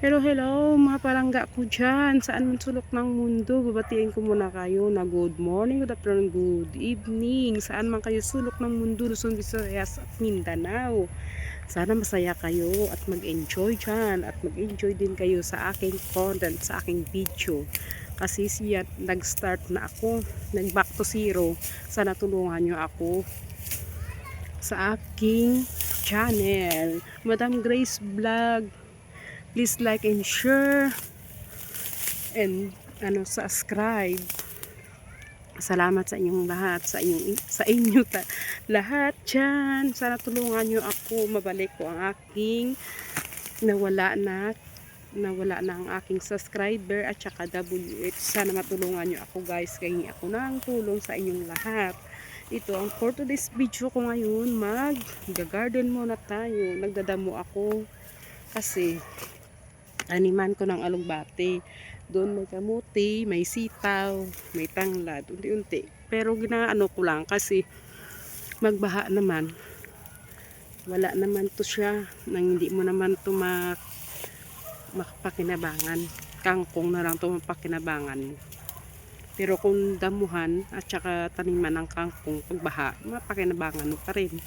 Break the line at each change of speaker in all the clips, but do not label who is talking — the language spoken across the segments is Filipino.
Hello, hello mga palangga ko dyan. Saan man sulok ng mundo, babatiin ko muna kayo na good morning, good afternoon, good evening. Saan man kayo sulok ng mundo, Luzon, Visayas at Mindanao. Sana masaya kayo at mag-enjoy dyan. At mag-enjoy din kayo sa aking content, sa aking video. Kasi siya, nag-start na ako, nag-back to zero. Sana tulungan nyo ako sa aking channel, Madam Grace Vlog. Please like and share and subscribe. Salamat sa inyong lahat, sa inyo lahat diyan. Sana tulungan niyo ako mabalik ko ang aking nawala na ang aking subscriber at saka WH. Sana matulungan niyo ako guys, kaya ako ng tulong sa inyong lahat. Ito ang for today's video ko ngayon, mag-garden muna tayo. Nagdadamo ako kasi animan ko ng alugbate. Doon may kamuti, may sitaw, may tanglad, unti-unti. Pero ginaano ko lang kasi magbaha naman. Wala naman to siya, nang hindi mo naman to makapakinabangan. Kangkong na lang to mapakinabangan. Pero kung damuhan at saka taniman ng kangkong, pagbaha, mapakinabangan mo pa rin.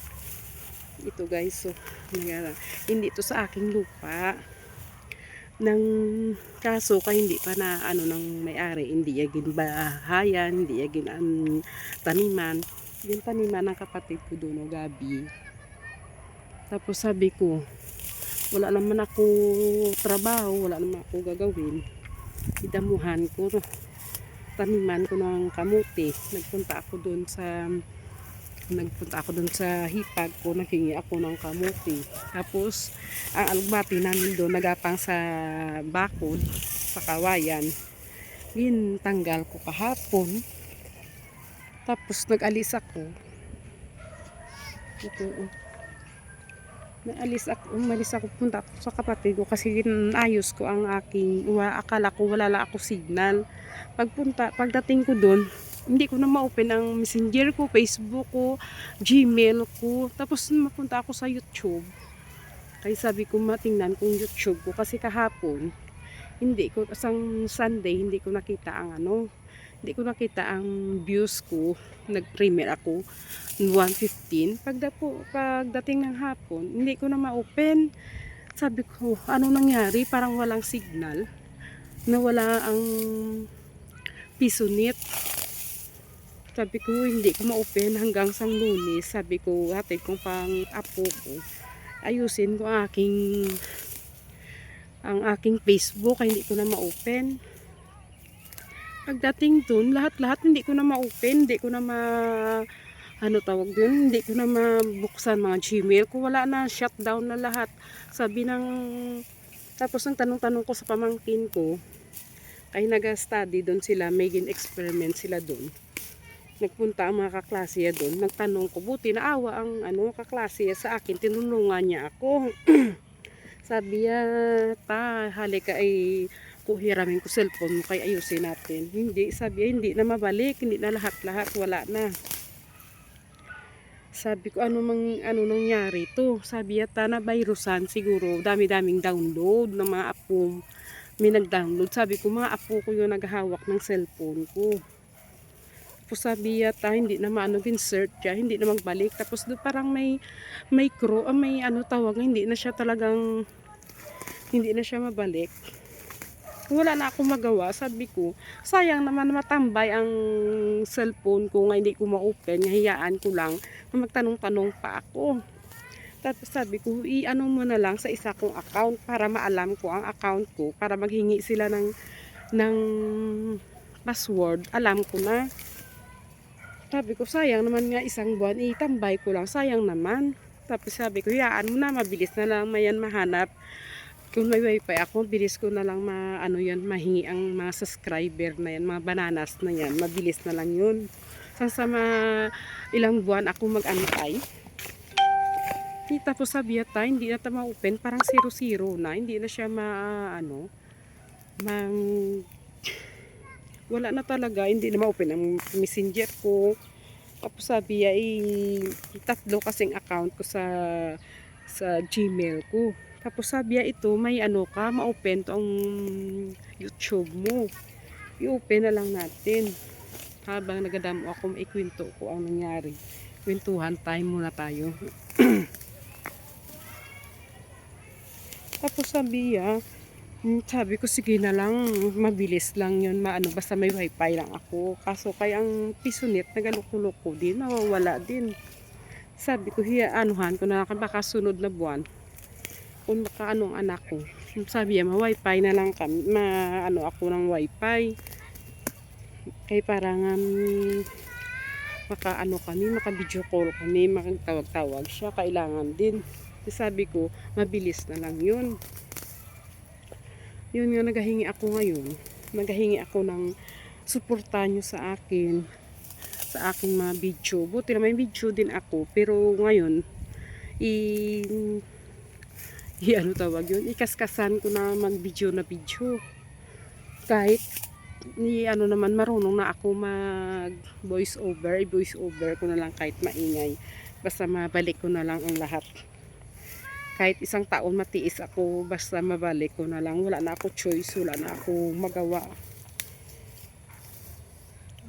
Ito guys, so hindi to sa aking lupa. Nang kaso kay hindi pa na ng may-ari, hindi yagin bahayan, hindi yagin taniman. Yung taniman ng kapatid ko doon, Gabi. Tapos sabi ko, wala naman ako trabaho, wala naman ako gagawin. Idamuhan ko, taniman ko ng kamuti. Nagpunta ako doon sa hipag ko, naghingi ako ng kamuti. Tapos ang alugbati namin doon nagapang sa bakod, sa kawayan. Tanggal ko kahapon. Tapos nag-alis ako. Umalis ako, punta ako sa kapatid ko kasi ayos ko ang aking, akala ko wala lang ako signal. Pagdating ko doon, hindi ko na ma-open ang messenger ko, Facebook ko, Gmail ko. Tapos mapunta ako sa YouTube. Kaya sabi ko matingnan kung YouTube ko kasi kahapon isang Sunday hindi ko nakita ang views ko. Nag-premiere ako 1:15. Pagdating ng hapon, hindi ko na ma-open. Sabi ko, ano nangyari? Parang walang signal. Nawala ang Pisonet. Sabi ko, hindi ko ma-open hanggang sang Lunes. Sabi ko, hatid kong pang apo ko. Ayusin ko ang aking Facebook, hindi ko na ma-open. Pagdating dun, lahat-lahat hindi ko na ma-open, hindi ko na hindi ko na mabuksan mga Gmail ko. Wala na, shutdown na lahat. Tapos ang tanong-tanong ko sa pamangkin ko, ay nag-study doon sila, making experiment sila doon. Nagpunta ang mga kaklase doon. Nagtanong ko, buti naawa ang kaklase sa akin. Tinulungan niya ako. Sabi niya, halika ay kuhiramin ko cellphone mo kay ayusin natin. Hindi, sabi niya, hindi na mabalik. Hindi na lahat-lahat. Wala na. Sabi ko, ano nangyari to? Sabi niya, na virusan siguro. Dami-daming download ng mga apo. May nag-download. Sabi ko, mga apo ko yung naghahawak ng cellphone ko. Tapos sabi yata, hindi na search siya, hindi na magbalik. Tapos doon parang may tawag, hindi na siya mabalik. Wala na akong magawa. Sabi ko, sayang naman matambay ang cellphone ko nga hindi ko ma-open. Hiyaan ko lang na magtanong-tanong pa ako. Tapos sabi ko, mo na lang sa isa kong account para maalam ko ang account ko, para maghingi sila ng password. Alam ko na. Sabi ko, sayang naman nga isang buwan, itambay ko lang, sayang naman. Tapos sabi ko, yaan mo na, mabilis na lang mayan mahanap. Kung may wifi ako, bilis ko na lang mahingi ang mga subscriber na yan, mga bananas na yan, mabilis na lang yun. Sa ilang buwan ako mag-antay. Tapos sabi yata, hindi na ito ma-open, parang 0-0 na, hindi na siya wala na talaga, hindi na ma-open ang messenger ko. Tapos sabi ay tatlo kasing account ko sa Gmail ko. Tapos sabi niya, ito may ano ka, ma-open to ang YouTube mo. I-open na lang natin. Habang nagadamo ako, maikwento ko ang nangyari. Kwentuhan time muna tayo. Tapos sabi ko sige na lang, mabilis lang yun, basta may wifi lang ako. Kaso kaya ang pisonet nagaloko-loko din, nawawala din. Sabi ko anuhan ko na baka sunod na buwan kung baka anong anak ko. Sabi niya ma-wifi na lang kami, ako ng wifi. Kaya parang maka video call kami, makatawag-tawag siya, kailangan din. Sabi ko mabilis na lang yun. Yun nga, naghahingi ako ngayon. Naghahingi ako ng suporta nyo sa akin, sa aking mga video. Buti na may video din ako, pero ngayon ano tawag yun, ikaskasan ko na mag video na video. Kahit naman marunong na ako mag voice over, i-voice over ko na lang kahit maingay. Basta mabalik ko na lang ang lahat. Kahit isang taon matiis ako, basta mabalik ko na lang. Wala na ako choice, wala na ako magawa.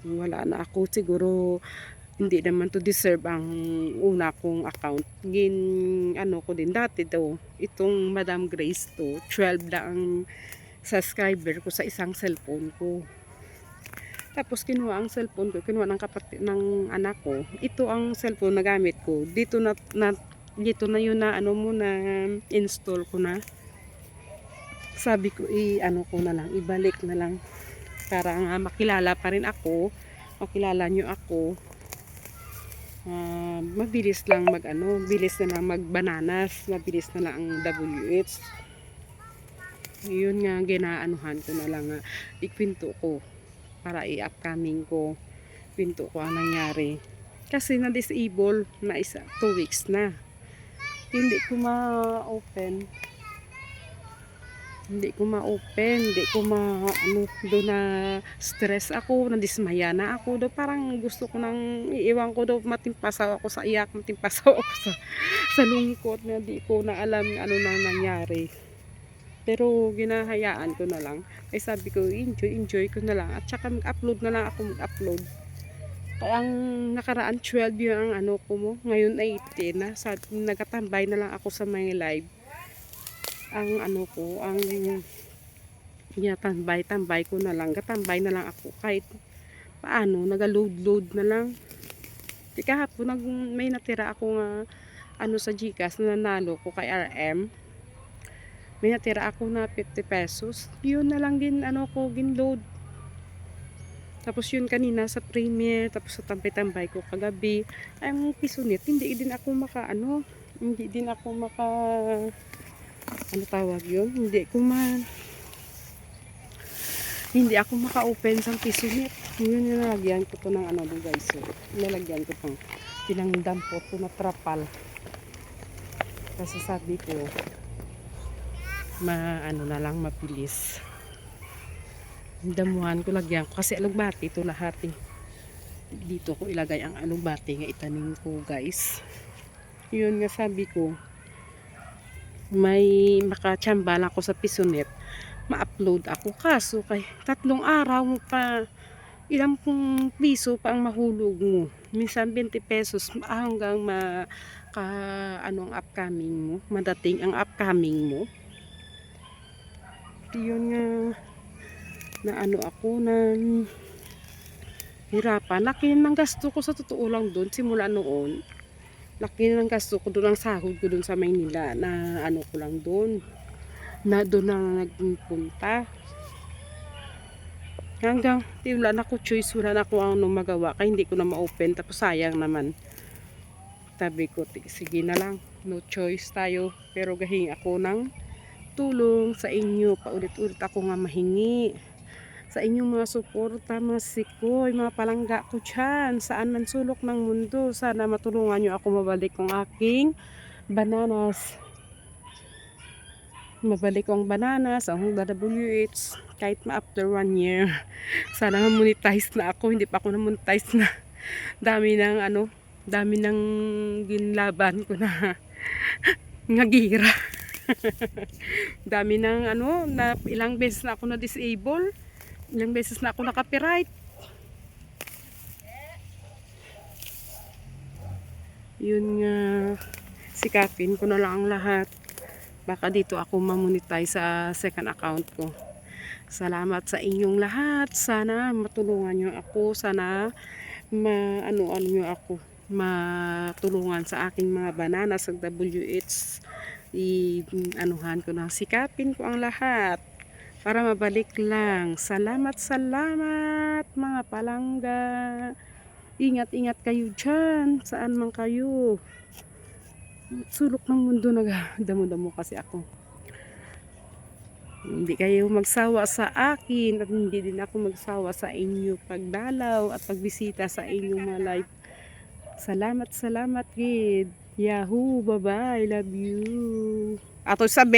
Wala na ako, siguro hindi naman to deserve ang una kong account. Ko din dati daw, itong Madam Grace to, 12 na ang subscriber ko sa isang cellphone ko. Tapos kinuha ang cellphone ko, kinuha ng kapatid ng anak ko. Ito ang cellphone na gamit ko. Dito na yun na install ko na. Sabi ko ko na lang, ibalik na lang para nga makilala pa rin ako, makilala nyo ako. Mabilis lang bilis na lang mag-bananas, mabilis na lang ang WH. Yun nga, ginaanuhan ko na lang, ikwento ko para i-upcoming ko, kwento ko ang nangyari. Kasi na-disable na 2 weeks na. Hindi ko ma-open, hindi ko doon na stress ako, nadismaya na ako, parang gusto ko nang iiwan ko matimpasaw ako sa iyak, matimpasaw ako sa lungkot na di ko na alam ano nang nangyari. Pero ginahayaan ko na lang, sabi ko enjoy ko na lang, at saka mag-upload na lang ako, Kaya ang nakaraan 12 yung ang ko mo. Ngayon ay 18 na. Nagatambay na lang ako sa mga live. Ang tambay ko na lang. Gatambay na lang ako. Kahit paano, naga-load na lang. Di kahapon, may natira ako sa Gcash na nanalo ko kay RM. May natira ako na 50 pesos. Yun na lang din, ginload. Tapos yun kanina sa Premier, tapos sa tambay-tambay ko kagabi, ang pisonet, hindi din ako maka-open sa pisonet. Yun yung nalagyan ko to ng guys. So, nalagyan ko pang pinangdampot ko na trapal. Kasi sabi ko, na lang mabilis. Damuhan ko, lagyan ko kasi alugbati ito lahat dito ko ilagay ang alugbati nga itanim ko guys. Yun nga, sabi ko may makachamba lang ako sa pisonet, ma-upload ako. Kaso kay 3 araw mo pa, ilang piso pa ang mahulog mo, minsan 20 pesos hanggang ang upcoming mo, madating ang upcoming mo. Yun nga na ako na hirapan. Laki ng gasto ko sa totoo lang doon simula noon. Laki ng gasto ko doon, ang sahod ko doon sa Maynila na ko lang doon. Na doon na nagpunta. Hanggang wala na ko choice, wala na ko magawa, kaya hindi ko na ma-open, tapos sayang naman. Sabi ko sige na lang, no choice tayo. Pero gahingi ako ng tulong sa inyo, paulit-ulit ako nga mahingi sa inyong mga suporta, mga sikoy, mga palangga ko dyan, saan man sulok ng mundo. Sana matulungan nyo ako mabalik ang aking bananas. Mabalik ang bananas, ang WH, kahit after 1 year. Sana ma-monetize na ako, hindi pa ako na-monetize na. Dami ng ginlaban ko na ngagira. Dami ng ano, na ilang beses na ako na disable. Ilang beses na ako na copyright. Yun nga, sikapin ko na lang ang lahat. Baka dito ako mamonetize sa second account ko. Salamat sa inyong lahat. Sana matulungan nyo ako. Sana ano nyo ako. Matulungan sa aking mga banana sa WH. Anuhan ko na. Sikapin ko ang lahat. Para mabalik lang. Salamat, salamat mga palangga. Ingat-ingat kayo dyan. Saan man kayo. Sulok ng mundo, nagdamo-damo kasi ako. Hindi kayo magsawa sa akin at hindi din ako magsawa sa inyo pagdalaw at pagbisita sa inyong mga live. Salamat, salamat, kid. Yahoo, bye-bye, love you. Ato sabi